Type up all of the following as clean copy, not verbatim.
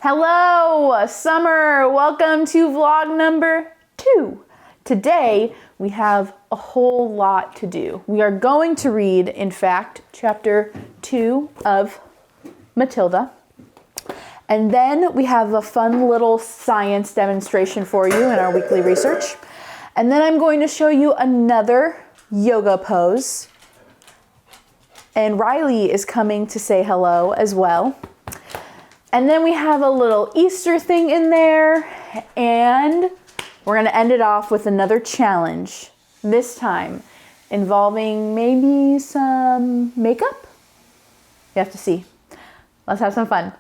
Hello, summer. Welcome to vlog number 2. Today, we have a whole lot to do. We are going to read, in fact, chapter 2 of Matilda. And then we have a fun little science demonstration for you in our weekly research. And then I'm going to show you another yoga pose. And Riley is coming to say hello as well. And then we have a little Easter thing in there, and we're going to end it off with another challenge, this time involving maybe some makeup. You have to see. Let's have some fun.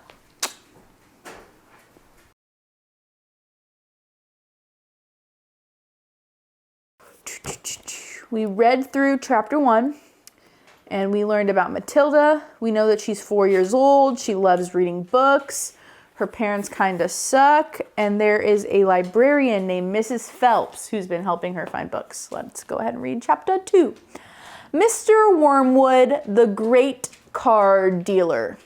We read through chapter 1. And we learned about Matilda. We know that she's 4 years old. She loves reading books. Her parents kind of suck. And there is a librarian named Mrs. Phelps who's been helping her find books. Let's go ahead and read chapter 2. Mr. Wormwood, the great car dealer.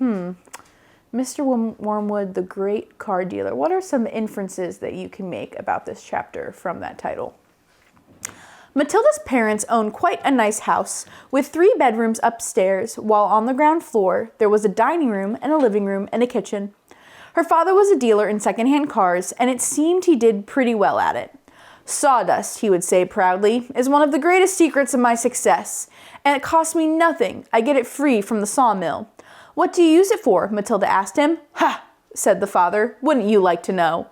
Mr. Wormwood, the great car dealer. What are some inferences that you can make about this chapter from that title? Matilda's parents owned quite a nice house with 3 bedrooms upstairs, while on the ground floor there was a dining room and a living room and a kitchen. Her father was a dealer in secondhand cars, and it seemed he did pretty well at it. Sawdust, he would say proudly, is one of the greatest secrets of my success, and it costs me nothing. I get it free from the sawmill. What do you use it for? Matilda asked him. Ha, said the father. Wouldn't you like to know?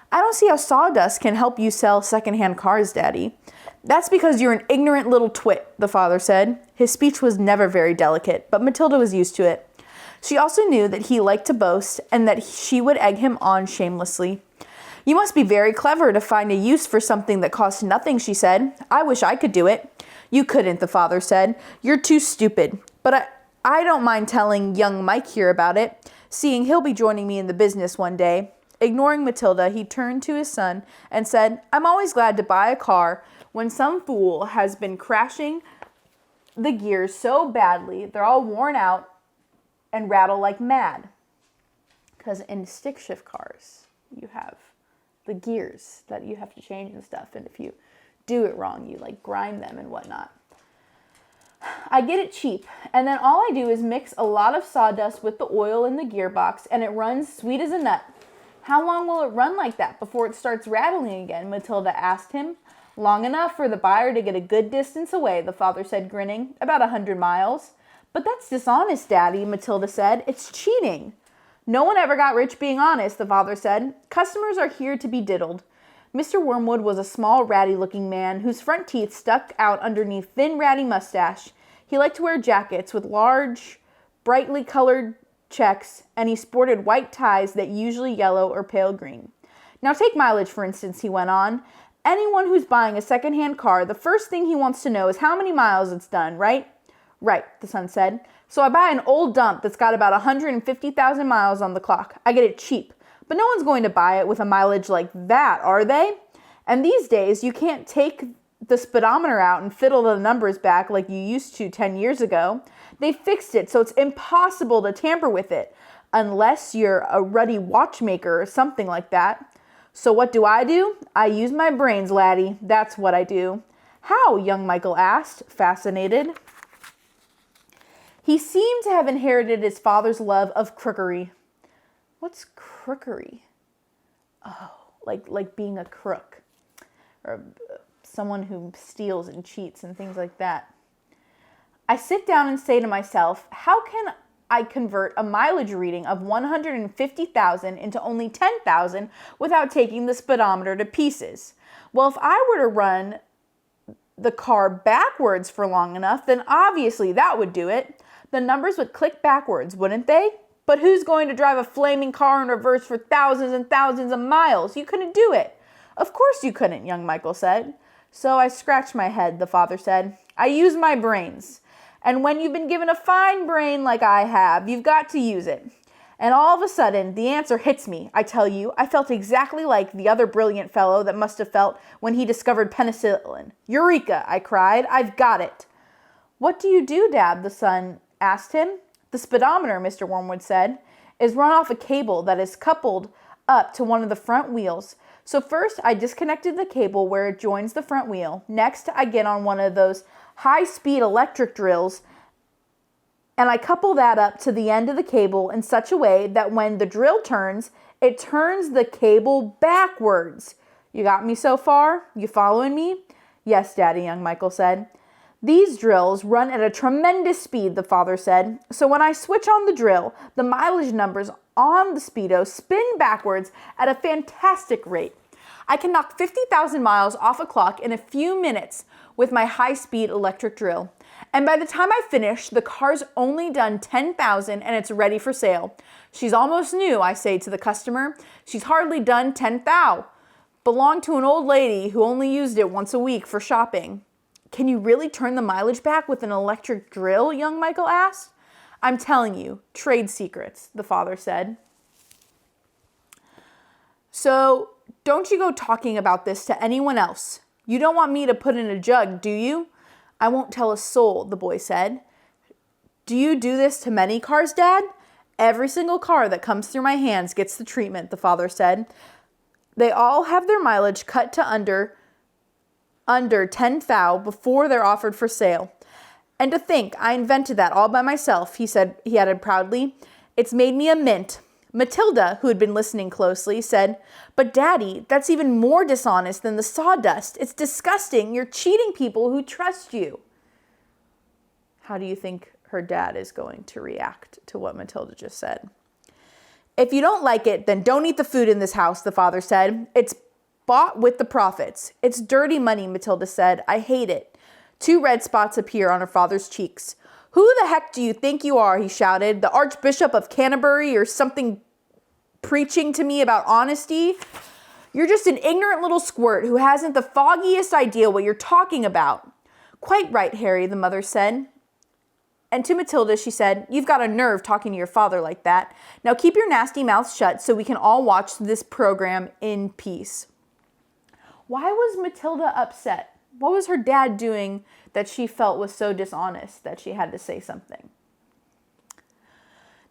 I don't see how sawdust can help you sell secondhand cars, Daddy. That's because you're an ignorant little twit, the father said. His speech was never very delicate, but Matilda was used to it. She also knew that he liked to boast and that she would egg him on shamelessly. You must be very clever to find a use for something that costs nothing, she said. I wish I could do it. You couldn't, the father said. You're too stupid. But I don't mind telling young Mike here about it, seeing he'll be joining me in the business one day. Ignoring Matilda, he turned to his son and said, I'm always glad to buy a car when some fool has been crashing the gears so badly they're all worn out and rattle like mad. Because in stick shift cars, you have the gears that you have to change and stuff. And if you do it wrong, you like grind them and whatnot. I get it cheap. And then all I do is mix a lot of sawdust with the oil in the gearbox and it runs sweet as a nut. How long will it run like that before it starts rattling again? Matilda asked him. Long enough for the buyer to get a good distance away, the father said, grinning. About 100 miles. But that's dishonest, Daddy, Matilda said. It's cheating. No one ever got rich being honest, the father said. Customers are here to be diddled. Mr. Wormwood was a small, ratty-looking man whose front teeth stuck out underneath thin, ratty mustache. He liked to wear jackets with large, brightly colored checks, and he sported white ties that usually yellow or pale green. Now take mileage, for instance, he went on. Anyone who's buying a second-hand car, the first thing he wants to know is how many miles it's done, right? Right, the son said. So I buy an old dump that's got about 150,000 miles on the clock. I get it cheap. But no one's going to buy it with a mileage like that, are they? And these days, you can't take the speedometer out and fiddle the numbers back like you used to 10 years ago. They fixed it so it's impossible to tamper with it, unless you're a ruddy watchmaker or something like that. So what do? I use my brains, laddie. That's what I do. How? Young Michael asked, fascinated. He seemed to have inherited his father's love of crookery. What's crookery? Oh, like being a crook. Or someone who steals and cheats and things like that. I sit down and say to myself, how can I convert a mileage reading of 150,000 into only 10,000 without taking the speedometer to pieces? Well, if I were to run the car backwards for long enough, then obviously that would do it. The numbers would click backwards, wouldn't they? But who's going to drive a flaming car in reverse for thousands and thousands of miles? You couldn't do it. Of course you couldn't, young Michael said. So I scratched my head, the father said. I use my brains. And when you've been given a fine brain like I have, you've got to use it. And all of a sudden, the answer hits me. I tell you, I felt exactly like the other brilliant fellow that must have felt when he discovered penicillin. Eureka, I cried. I've got it. What do you do, Dad? The son asked him. The speedometer, Mr. Wormwood said. is run off a cable that is coupled up to one of the front wheels. So first, I disconnected the cable where it joins the front wheel. Next, I get on one of those high-speed electric drills, and I couple that up to the end of the cable in such a way that when the drill turns, it turns the cable backwards. You got me so far? You following me? Yes, Daddy, young Michael said. These drills run at a tremendous speed, the father said. So when I switch on the drill, the mileage numbers on the speedo spin backwards at a fantastic rate. I can knock 50,000 miles off a clock in a few minutes with my high-speed electric drill. And by the time I finish, the car's only done 10,000 and it's ready for sale. She's almost new, I say to the customer. She's hardly done 10,000. Belonged to an old lady who only used it once a week for shopping. Can you really turn the mileage back with an electric drill? Young Michael asked. I'm telling you, trade secrets, the father said. So don't you go talking about this to anyone else. You don't want me to put in a jug, do you? I won't tell a soul, the boy said. Do you do this to many cars, Dad? Every single car that comes through my hands gets the treatment, the father said. They all have their mileage cut to under 10,000 before they're offered for sale. And to think I invented that all by myself, he added proudly. It's made me a mint. Matilda, who had been listening closely, said, But Daddy, that's even more dishonest than the sawdust. It's disgusting. You're cheating people who trust you. How do you think her dad is going to react to what Matilda just said? If you don't like it, then don't eat the food in this house, the father said. It's bought with the profits. It's dirty money, Matilda said. I hate it. 2 red spots appear on her father's cheeks. Who the heck do you think you are? He shouted. The Archbishop of Canterbury or something preaching to me about honesty? You're just an ignorant little squirt who hasn't the foggiest idea what you're talking about. Quite right, Harry, the mother said. And to Matilda, she said, You've got a nerve talking to your father like that. Now keep your nasty mouth shut so we can all watch this program in peace. Why was Matilda upset? What was her dad doing that she felt was so dishonest that she had to say something?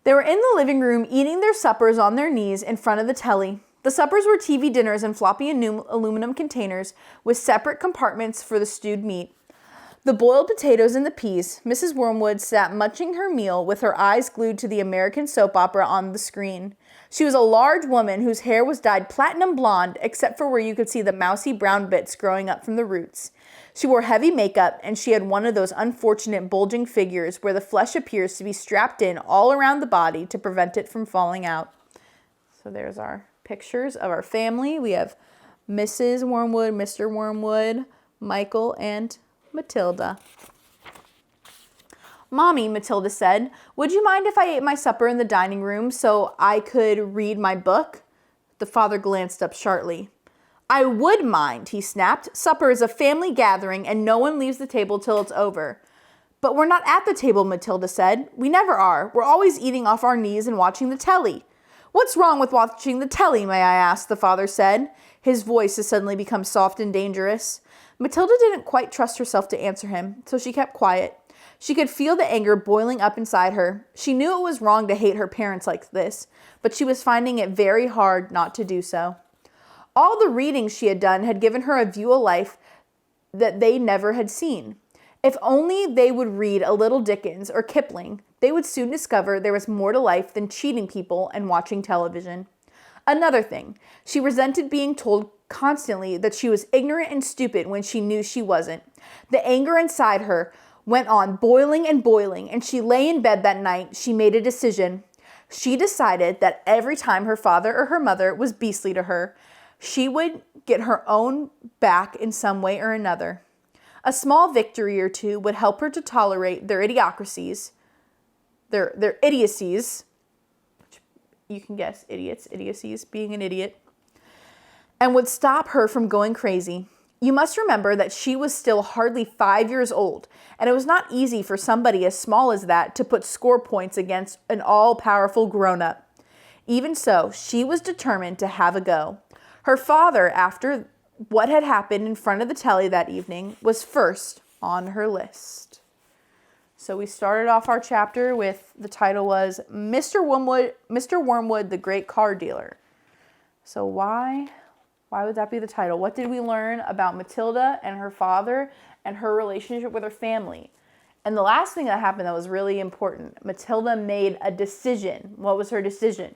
They were in the living room eating their suppers on their knees in front of the telly. The suppers were TV dinners in floppy aluminum containers with separate compartments for the stewed meat. The boiled potatoes and the peas. Mrs. Wormwood sat munching her meal with her eyes glued to the American soap opera on the screen. She was a large woman whose hair was dyed platinum blonde except for where you could see the mousy brown bits growing up from the roots. She wore heavy makeup and she had one of those unfortunate bulging figures where the flesh appears to be strapped in all around the body to prevent it from falling out. So there's our pictures of our family. We have Mrs. Wormwood, Mr. Wormwood, Michael, and Matilda. Mommy, Matilda said, would you mind if I ate my supper in the dining room so I could read my book? The father glanced up sharply. I would mind, he snapped. Supper is a family gathering and no one leaves the table till it's over. But we're not at the table, Matilda said. We never are. We're always eating off our knees and watching the telly. What's wrong with watching the telly, may I ask? The father said. His voice has suddenly become soft and dangerous. Matilda didn't quite trust herself to answer him, so she kept quiet. She could feel the anger boiling up inside her. She knew it was wrong to hate her parents like this, but she was finding it very hard not to do so. All the reading she had done had given her a view of life that they never had seen. If only they would read a little Dickens or Kipling, they would soon discover there was more to life than cheating people and watching television. Another thing, she resented being told constantly that she was ignorant and stupid when she knew she wasn't. The anger inside her went on boiling and boiling, and she lay in bed that night. She made a decision. She decided that every time her father or her mother was beastly to her, she would get her own back in some way or another. A small victory or two would help her to tolerate their idiocies, their idiocies. You can guess, idiocies, being an idiot, and would stop her from going crazy. You must remember that she was still hardly 5 years old, and it was not easy for somebody as small as that to put score points against an all-powerful grown-up. Even so, she was determined to have a go. Her father, after what had happened in front of the telly that evening, was first on her list. So we started off our chapter with, the title was Mr. Wormwood, the Great Car Dealer. So why would that be the title? What did we learn about Matilda and her father and her relationship with her family? And the last thing that happened that was really important, Matilda made a decision. What was her decision?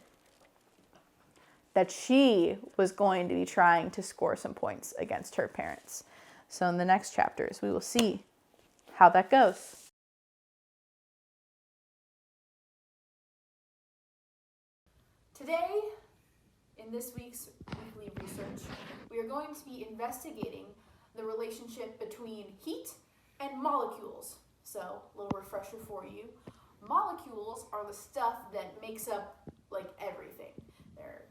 That she was going to be trying to score some points against her parents. So in the next chapters, we will see how that goes. Today, in this week's weekly research, we are going to be investigating the relationship between heat and molecules. So, a little refresher for you. Molecules are the stuff that makes up like everything. They're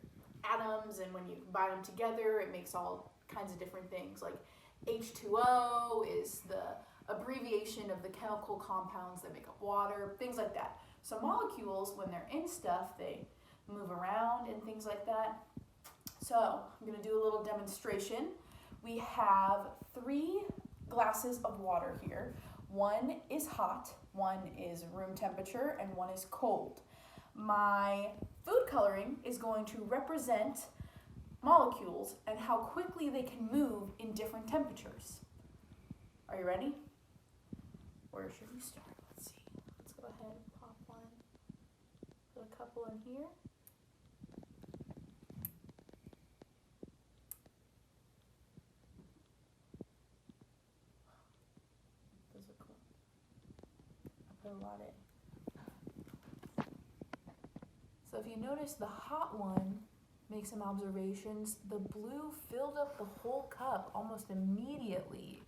atoms, and when you combine them together, it makes all kinds of different things. Like H2O is the abbreviation of the chemical compounds that make up water, things like that. So molecules, when they're in stuff, they move around and things like that. So I'm going to do a little demonstration. We have 3 glasses of water here. One is hot, one is room temperature, and one is cold. My food coloring is going to represent molecules and how quickly they can move in different temperatures. Are you ready? Where should we start? Let's see. Let's go ahead and pop one. Put a couple in here. Those are cool. I put a lot in. So if you notice, the hot one, make some observations. The blue filled up the whole cup almost immediately.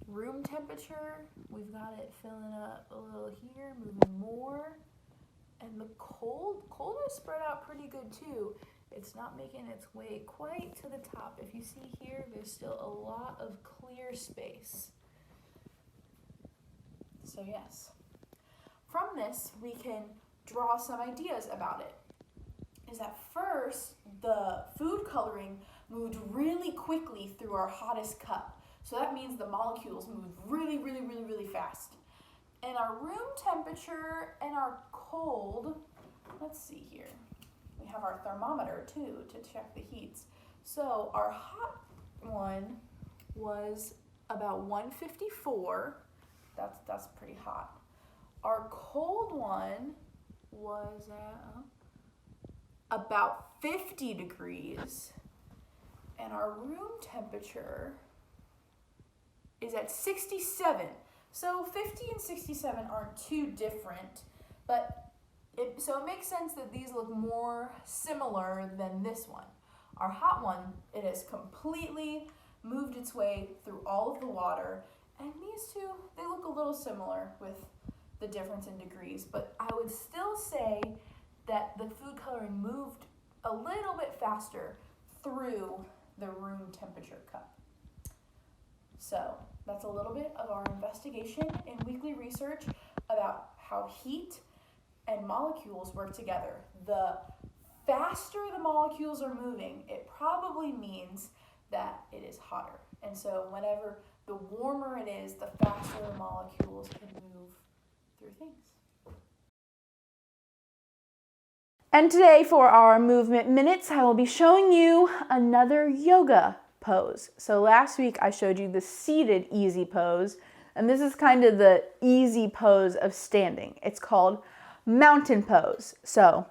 Room temperature, we've got it filling up a little here, moving more. And the cold is spread out pretty good too. It's not making its way quite to the top. If you see here, there's still a lot of clear space. So yes. From this, we can draw some ideas about it. Is that first, the food coloring moved really quickly through our hottest cup. So that means the molecules moved really, really, really, really fast. And our room temperature and our cold, let's see here. We have our thermometer too to check the heats. So our hot one was about 154. That's pretty hot. Our cold one was at about 50 degrees, and our room temperature is at 67. So 50 and 67 aren't too different, but it makes sense that these look more similar than this one. Our hot one, it has completely moved its way through all of the water, and these two, they look a little similar with the difference in degrees, but I would still say that the food coloring moved a little bit faster through the room temperature cup. So that's a little bit of our investigation in weekly research about how heat and molecules work together. The faster the molecules are moving, it probably means that it is hotter. And so whenever the warmer it is, the faster the molecules can move through things. And today for our movement minutes, I will be showing you another yoga pose. So last week I showed you the seated easy pose, and this is kind of the easy pose of standing. It's called mountain pose. So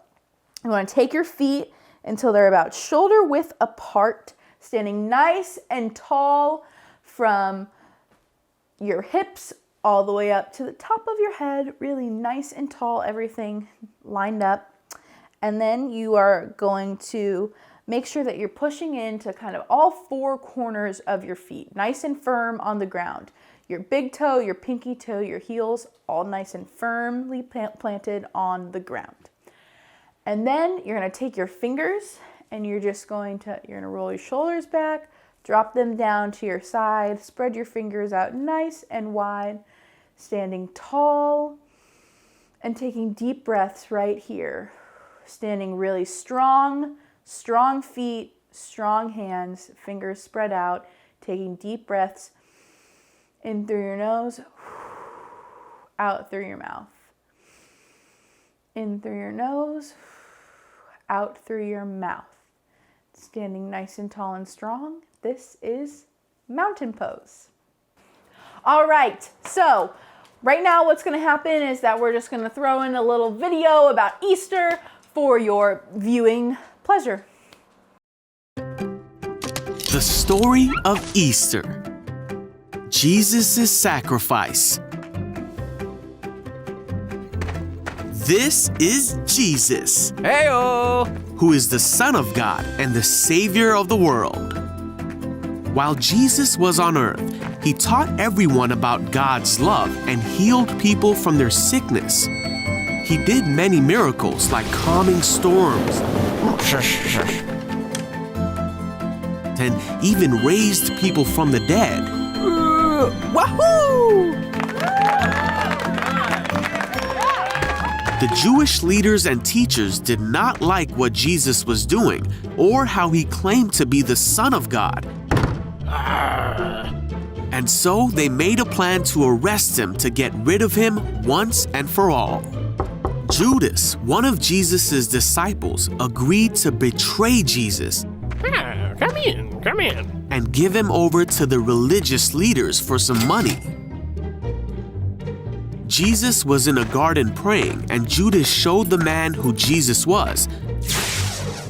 you want to take your feet until they're about shoulder width apart, standing nice and tall from your hips all the way up to the top of your head, really nice and tall, everything lined up. And then you are going to make sure that you're pushing into kind of all 4 corners of your feet, nice and firm on the ground. Your big toe, your pinky toe, your heels, all nice and firmly planted on the ground. And then you're going to take your fingers and you're going to roll your shoulders back, drop them down to your side, spread your fingers out nice and wide, standing tall and taking deep breaths right here. Standing really strong, strong feet, strong hands, fingers spread out, taking deep breaths in through your nose out through your mouth. In through your nose, out through your mouth. Standing nice and tall and strong. This is mountain pose. All right, so right now what's going to happen is that we're just going to throw in a little video about Easter for your viewing pleasure. The story of Easter. Jesus' sacrifice. This is Jesus, Hey-o! who is the Son of God and the Savior of the world. While Jesus was on earth, he taught everyone about God's love and healed people from their sickness. He did many miracles like calming storms and even raised people from the dead. Wahoo! The Jewish leaders and teachers did not like what Jesus was doing or how he claimed to be the Son of God. And so they made a plan to arrest him to get rid of him once and for all. Judas, one of Jesus' disciples, agreed to betray Jesus. Come in. And give him over to the religious leaders for some money. Jesus was in a garden praying, and Judas showed the man who Jesus was.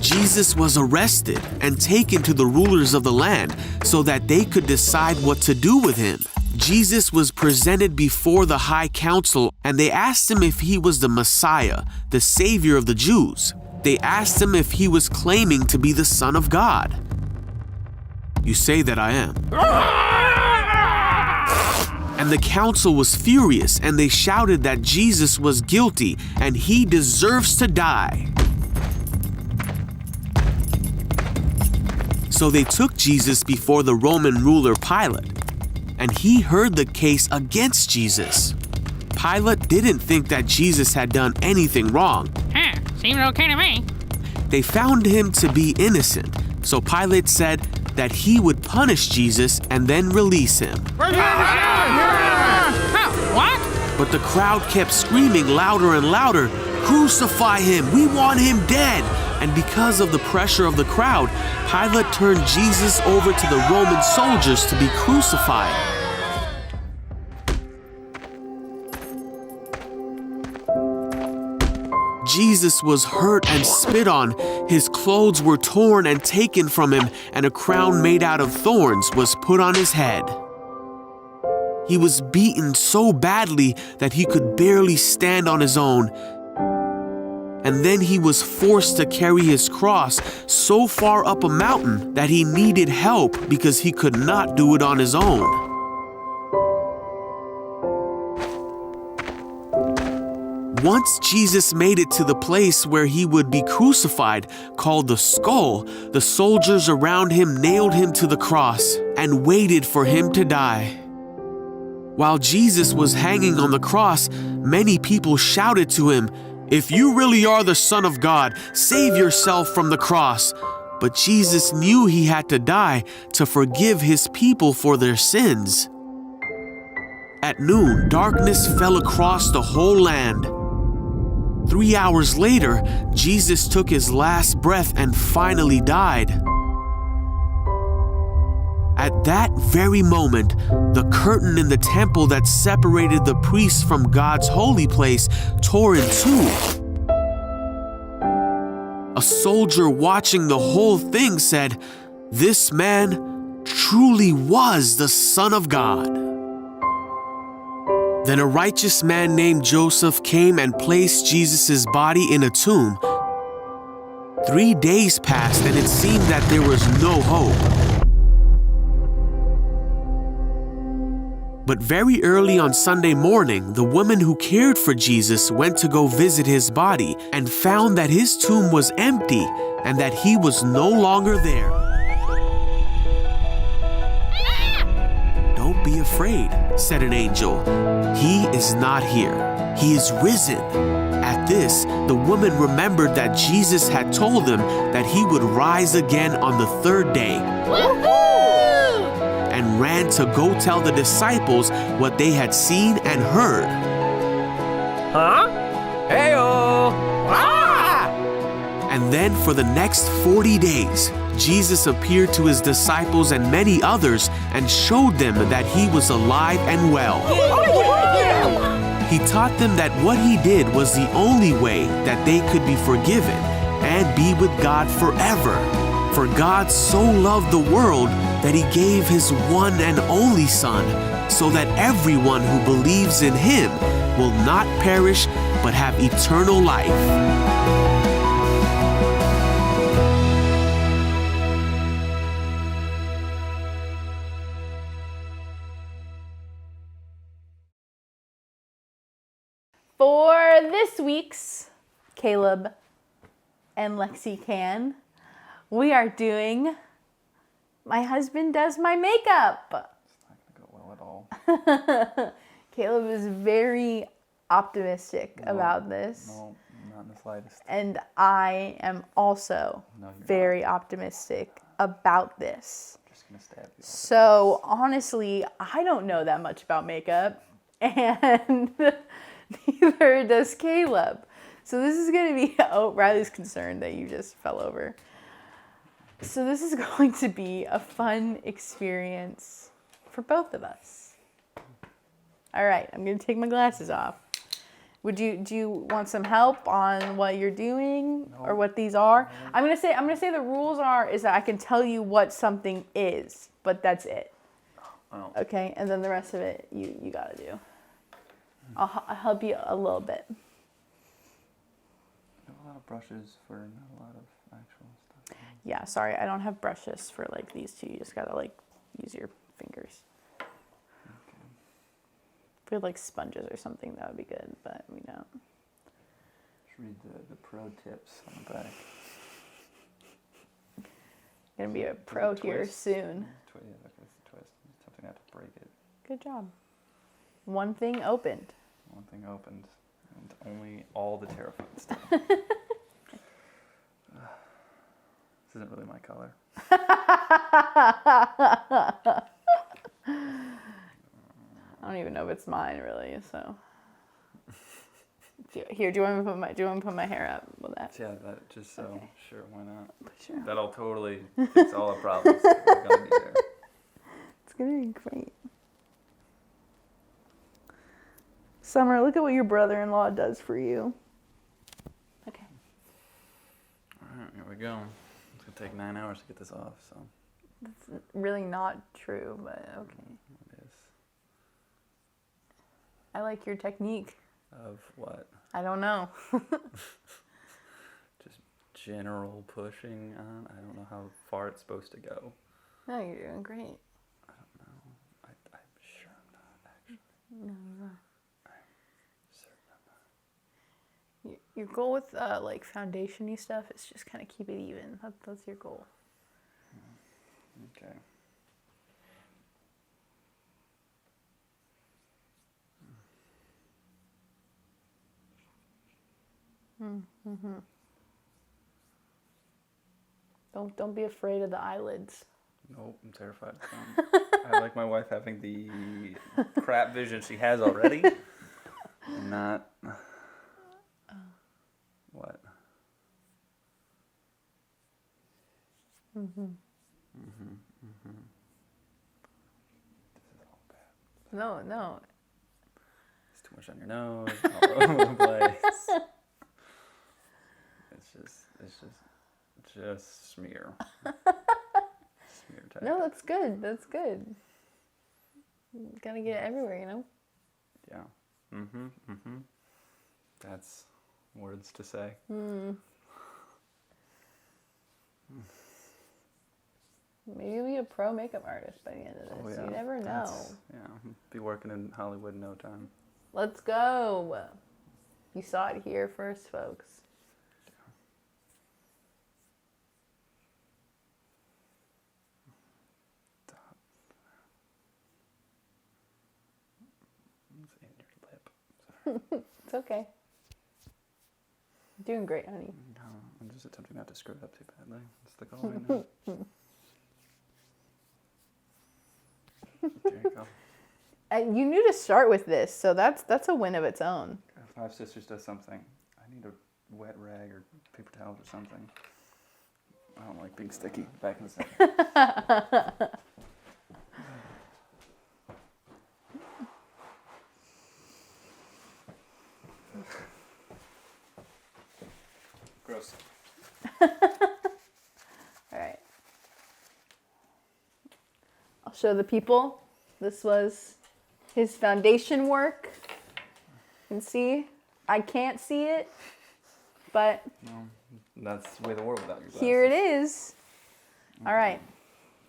Jesus was arrested and taken to the rulers of the land so that they could decide what to do with him. Jesus was presented before the high council, and they asked him if he was the Messiah, the Savior of the Jews. They asked him if he was claiming to be the Son of God. You say that I am. And the council was furious, and they shouted that Jesus was guilty and he deserves to die. So they took Jesus before the Roman ruler Pilate, and he heard the case against Jesus. Pilate didn't think that Jesus had done anything wrong. Seems okay to me. They found him to be innocent, so Pilate said that he would punish Jesus and then release him. What? But the crowd kept screaming louder and louder, "Crucify him! We want him dead!" And because of the pressure of the crowd, Pilate turned Jesus over to the Roman soldiers to be crucified. Jesus was hurt and spit on. His clothes were torn and taken from him, and a crown made out of thorns was put on his head. He was beaten so badly that he could barely stand on his own. And then he was forced to carry his cross so far up a mountain that he needed help because he could not do it on his own. Once Jesus made it to the place where he would be crucified, called the skull, the soldiers around him nailed him to the cross and waited for him to die. While Jesus was hanging on the cross, many people shouted to him, "If you really are the Son of God, save yourself from the cross." But Jesus knew he had to die to forgive his people for their sins. At noon, darkness fell across the whole land. 3 hours later, Jesus took his last breath and finally died. At that very moment, the curtain in the temple that separated the priests from God's holy place tore in two. A soldier watching the whole thing said, "This man truly was the Son of God." Then a righteous man named Joseph came and placed Jesus' body in a tomb. 3 days passed, and it seemed that there was no hope. But very early on Sunday morning, the woman who cared for Jesus went to go visit his body and found that his tomb was empty and that he was no longer there. "Don't be afraid," said an angel. "He is not here. He is risen." At this, the woman remembered that Jesus had told them that he would rise again on the third day. And ran to go tell the disciples what they had seen and heard. Huh? Heyo! Ah! And then for the next 40 days, Jesus appeared to his disciples and many others and showed them that he was alive and well. He taught them that what he did was the only way that they could be forgiven and be with God forever. For God so loved the world that he gave his one and only Son, so that everyone who believes in him will not perish but have eternal life. For this week's Caleb and Lexi Can, we are doing My Husband Does My Makeup. It's not going to go well at all. Caleb is very optimistic about this. No, not in the slightest. And I am also No, you're very optimistic about this. I'm just going to stab you. So honestly, I don't know that much about makeup, and neither does Caleb. So this is going to be, oh, Riley's concerned that you just fell over. So this is going to be a fun experience for both of us. All right, I'm going to take my glasses off. Do you want some help on what you're doing or what these are? I'm going to say the rules is that I can tell you what something is, but that's it. Oh. Okay, and then the rest of it you got to do. I'll help you a little bit. A lot of brushes for not a lot of actual stuff. Yeah, sorry, I don't have brushes for like these two. You just got to like use your fingers. If we had like sponges or something, that would be good, but we don't. Just read the pro tips on the back. Gonna be a pro here Twist. soon. Yeah, that's the twist. Something not to break it. Good job. One thing opened. One thing opened, and only all the terrifying stuff. This isn't really my color. I don't even know if it's mine really. So here, do you want me to put my hair up with that? Yeah, that just so Okay. sure, why not? Sure. That'll totally fix all the problems that are gonna be there. It's gonna be great. Summer, look at what your brother-in-law does for you. Okay. All right, here we go. It's gonna take 9 hours to get this off, so That's really not true, but okay. it is. I like your technique. Of what? I don't know. Just general pushing on. I don't know how far it's supposed to go. No, you're doing great. I don't know. I'm sure I'm not actually. No, you're not. I'm certain I'm not. Your goal with like foundation-y stuff is just kind of keep it even. That's your goal. Okay. Don't be afraid of the eyelids. Nope, I'm terrified. I like my wife having the crap vision she has already. And not. What? This is all bad. No. It's too much on your nose, all over the place. It's just smear. Smear tactic. No, that's good. That's good. You gotta get it everywhere, you know? Yeah. That's words to say. Maybe you'll be a pro makeup artist by the end of this. Oh, yeah. You never know. Yeah, be working in Hollywood in no time. Let's go. You saw it here first, folks. It's in your lip. Sorry. It's okay. You're doing great, honey. No, I'm just attempting not to screw it up too badly. That's the goal right now. There you go. You knew to start with this, so that's a win of its own. Gotta Five Sisters does something. I need a wet rag or paper towels or something. I don't like being sticky. Back in a second. Gross. All right. I'll show the people. This was his foundation work. You can see. I can't see it, but No, that's the way the world without your glasses. here it is. All right.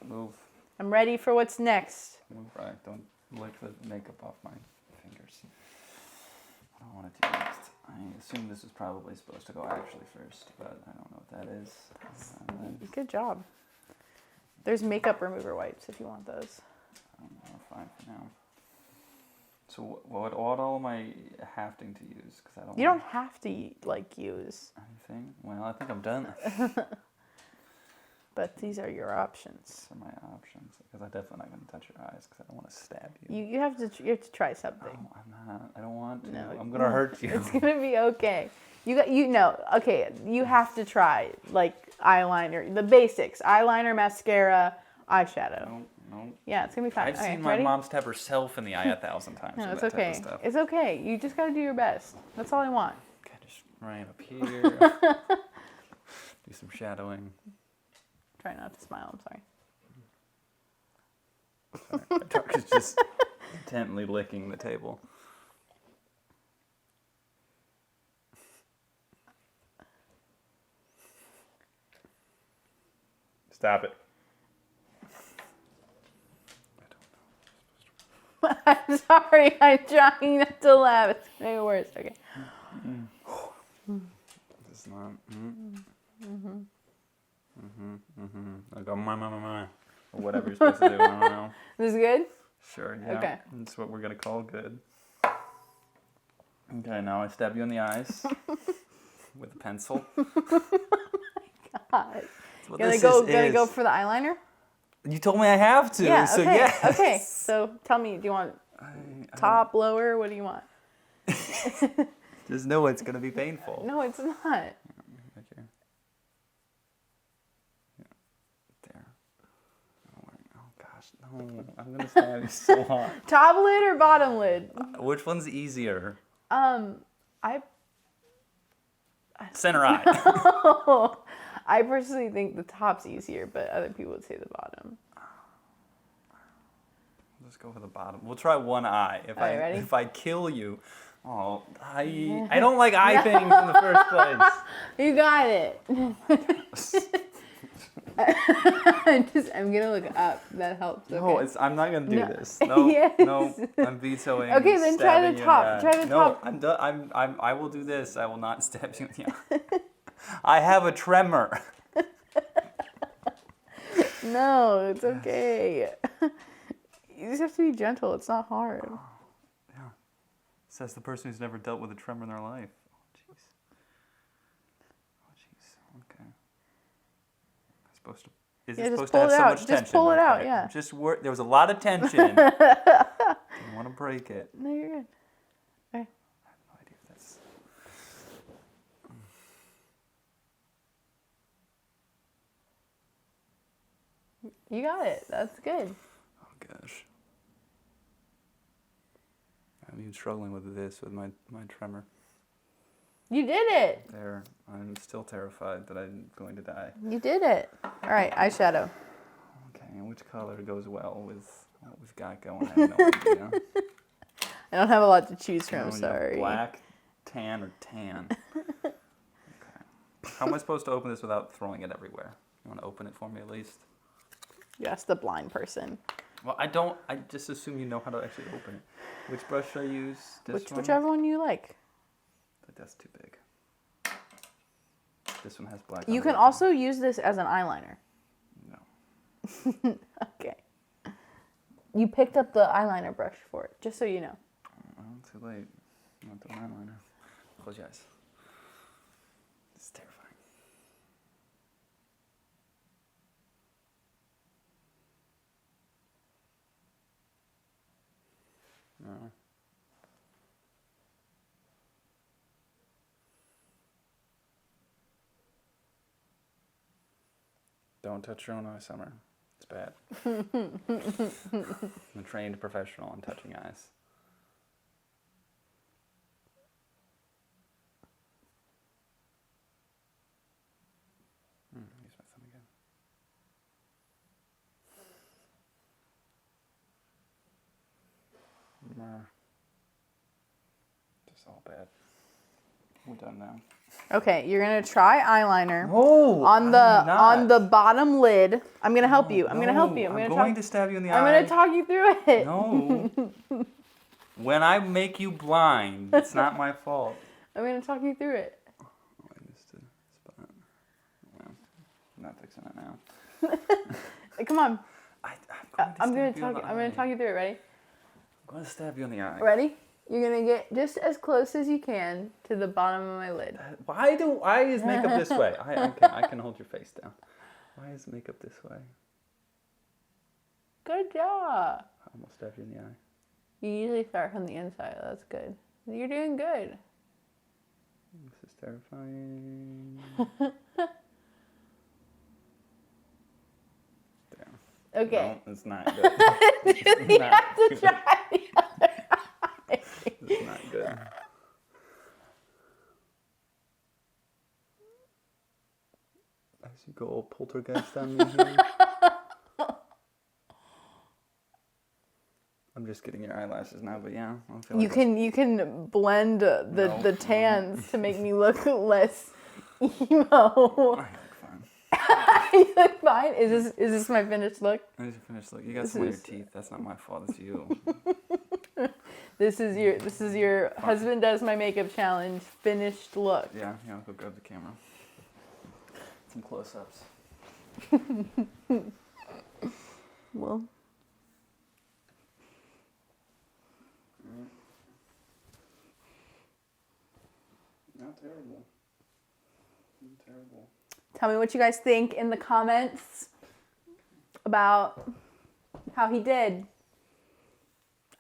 Move. I'm ready for what's next. Move right. Don't lick the makeup off my fingers. I don't want to do next. I assume this is probably supposed to go actually first, but I don't know what that is. And then, Good job. There's makeup remover wipes if you want those. I don't know, fine for now. So what all am I having to use? Because I don't. You don't have to use, anything. Well, I think I'm done. but these are your options. These are my options. Because I'm definitely not going to touch your eyes because I don't want to stab you. You have to try something. No, I'm not. I don't want to. No, I'm going to hurt you. It's gonna be okay. Okay. You have to try like eyeliner, the basics: eyeliner, mascara, eyeshadow. No. Yeah, it's gonna be fine. I've seen my mom stab herself in the eye 1,000 times. No, with it's that okay. Type of stuff. It's okay. You just gotta do your best. That's all I want. Okay, just right up here. Do some shadowing. Try not to smile. I'm sorry. Sorry, my dog is just intently licking the table. Stop it. I'm sorry. I'm trying not to laugh. It's way worse. Okay. This is not. I go my. Or whatever you're supposed to do. I don't know. This is good. Sure. Yeah. Okay. That's what we're gonna call good. Okay. Now I stab you in the eyes with a pencil. God. What Gonna this go is. for the eyeyeliner? You told me I have to. Yeah. So Okay. yes. Okay. So tell me, do you want top, lower? What do you want? Just know it's gonna be painful. No, it's not. Okay. Yeah. There. Oh gosh, no! I'm gonna stab you so hard. Top lid or bottom lid? Which one's easier? I Center eye. I personally think the top's easier, but other people would say the bottom. Let's go for the bottom. We'll try one eye. Ready? If I kill you, I don't like eye things in the first place. You got it. I'm gonna look up. That helps. Okay. No, I'm not gonna do No. this. No, Yes. no, I'm vetoing. Okay, then try the stabbing you in top. eye. Try the no, top. I'm done. I will do this. I will not stab you in the eye. I have a tremor. No, it's okay. You just have to be gentle. It's not hard. Yeah. Says the person who's never dealt with a tremor in their life. Oh, jeez. Oh, jeez. Okay. Is Yeah, it just supposed pull to have it so out. much Just tension? pull it out, Okay. yeah. Just work. There was a lot of tension. I don't want to break it. No, you're good. Okay. I have no idea if that's. You got it. That's good. Oh gosh. I'm even struggling with this with my tremor. You did it. There, I'm still terrified that I'm going to die. You did it. All right, eyeshadow. Okay, and which color goes well with what we've got going? I have no idea. I don't have a lot to choose from. No, you have Sorry. Black, tan, or tan. Okay. How am I supposed to open this without throwing it everywhere? You want to open it for me at least? You asked the blind person. Well, I don't. I just assume you know how to actually open it. Which brush should I use? This one? Whichever one you like. But that's too big. This one has black. You on can it. also use this as an eyeliner. No. Okay. You picked up the eyeliner brush for it, just so you know. Well, too late. I'm not doing eyeliner. Close your eyes. It's terrifying. No. Don't touch your own eye, Summer. It's bad. I'm a trained professional on touching eyes. Use my thumb again. Just all bad. We're done now. Okay, you're gonna try eyeliner Oh, on the bottom lid. I'm gonna help you. I'm gonna help you. I'm going to stab you in the eye. I'm gonna talk you through it. No. When I make you blind, it's not my fault. I'm gonna talk you through it. Oh, I missed a spot. Well, I'm not fixing it now. Come on. I'm going to I'm gonna talk you through it. Ready? I'm going to stab you in the eye. Ready? You're gonna get just as close as you can to the bottom of my lid. Why is makeup this way? I can hold your face down. Why is makeup this way? Good job. I almost stabbed you in the eye. You usually start from the inside. That's good. You're doing good. This is terrifying. There. Okay. No, it's not good. You have to try the other eye. It's not good. As you go all poltergeist on me here. I'm just getting your eyelashes now, but yeah. I feel like You can blend the tans to make me look less emo. I look fine. You look fine. Is this my finished look? There's your finished look. You got some on your teeth. That's not my fault. It's you. This is your husband does my makeup challenge finished look. Yeah, I'll go grab the camera. Some close-ups. Well. Not terrible. Not terrible. Tell me what you guys think in the comments about how he did.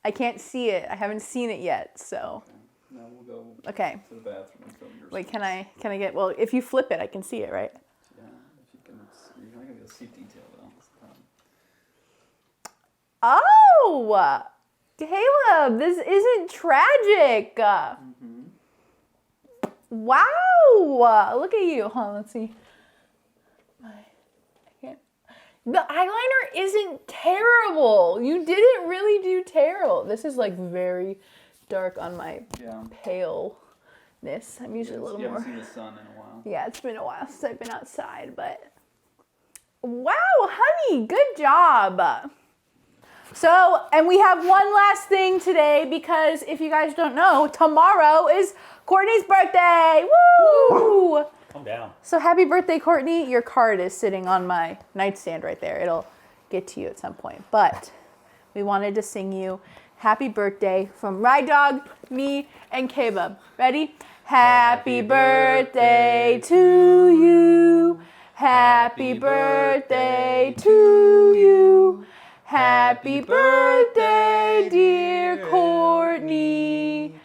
I can't see it. I haven't seen it yet, so. Okay. Now we'll go Okay. to the bathroom and film yours. Wait, can I get, well, if you flip it, I can see it, right? Yeah, if you can, you're not going to be able to see detail though. That's the problem. Oh! Caleb, this isn't tragic. Wow! Look at you. Hold on, let's see. I can't. The eyeliner isn't terrible. You didn't really do terrible. This is like very dark on my paleness. I'm usually a little You more. haven't seen the sun in a while. Yeah, it's been a while since I've been outside, but wow, honey, good job. So, and we have one last thing today because if you guys don't know, tomorrow is Courtney's birthday. Woo! Calm down. So happy birthday, Courtney. Your card is sitting on my nightstand right there. It'll get to you at some point. But we wanted to sing you happy birthday from Ride Dog, me, and Caleb. Ready? Happy birthday to you. Happy birthday to you. Happy birthday, dear Courtney.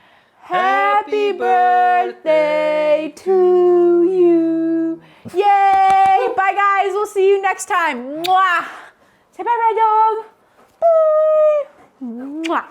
Happy birthday to you. Yay! Bye, guys. We'll see you next time. Mwah! Say bye, Red Dog. Bye. Mwah.